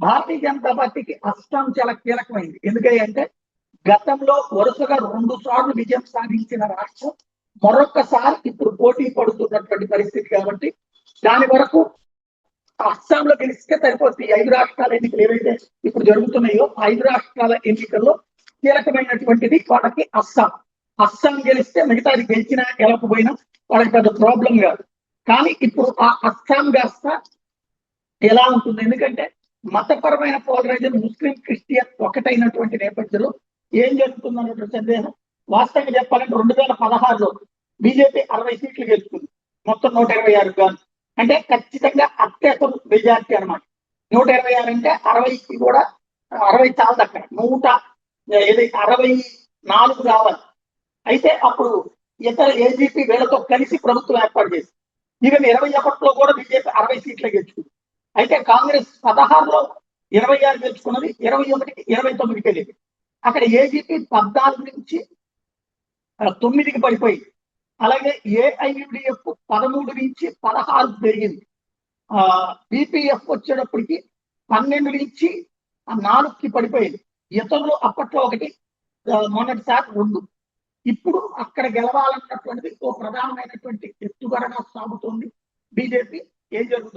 భారతీయ జనతా పార్టీకి అస్సాం చాలా కీలకమైంది. ఎందుకంటే గతంలో వరుసగా 2 సార్లు విజయం సాధించిన రాష్ట్రం మరొకసారి ఇప్పుడు పోటీ పడుతున్నటువంటి పరిస్థితి కాబట్టి దాని వరకు అస్సాంలో గెలిస్తే సరిపోతుంది. 5 రాష్ట్రాల ఎన్నికలు ఏవైతే ఇప్పుడు జరుగుతున్నాయో 5 రాష్ట్రాల ఎన్నికల్లో కీలకమైనటువంటిది వాళ్ళకి అస్సాం. అస్సాం గెలిస్తే మిగతాది గెలిచినా గెలకపోయినా వాళ్ళకి పెద్ద ప్రాబ్లం కాదు. కానీ ఇప్పుడు ఆ అస్సాం కాస్త ఎలా ఉంటుంది? ఎందుకంటే మతపరమైన పోలరైజేషన్ ముస్లిం క్రిస్టియన్ ఒకటైనటువంటి నేపథ్యంలో ఏం జరుగుతుందన్నటువంటి సందేహం. వాస్తవంగా చెప్పాలంటే 2016లో బీజేపీ 60 సీట్లు గెలుచుకుంది, మొత్తం 126 కాదు. అంటే ఖచ్చితంగా అత్యవసర మెజార్టీ అనమాట. 126 అంటే 60కి కూడా 60 చాలదు, అక్కడ 164 రావాలి. అయితే అప్పుడు ఇతర ఏజీపీ వీళ్ళతో కలిసి ప్రభుత్వం ఏర్పాటు చేసి ఈవెన్ 21లో కూడా బీజేపీ 60 సీట్లు గెలుచుకుంది. అయితే కాంగ్రెస్ 16లో 26 గెలుచుకున్నది, 21కి 29కి వెళ్ళింది. అక్కడ ఏజీపీ 14 నుంచి 9కి పడిపోయింది. అలాగే ఏఐయుడిఎఫ్ 13 నుంచి 16 పెరిగింది. బీపీఎఫ్ వచ్చేటప్పటికి 12 నుంచి 4కి పడిపోయింది. ఇతరులు అప్పట్లో 1, మొన్నటిసారి 2. ఇప్పుడు అక్కడ గెలవాలన్నటువంటిది ఓ ప్రధానమైనటువంటి ఎత్తుగడగా సాగుతోంది బీజేపీ. ఏం జరుగుతుంది?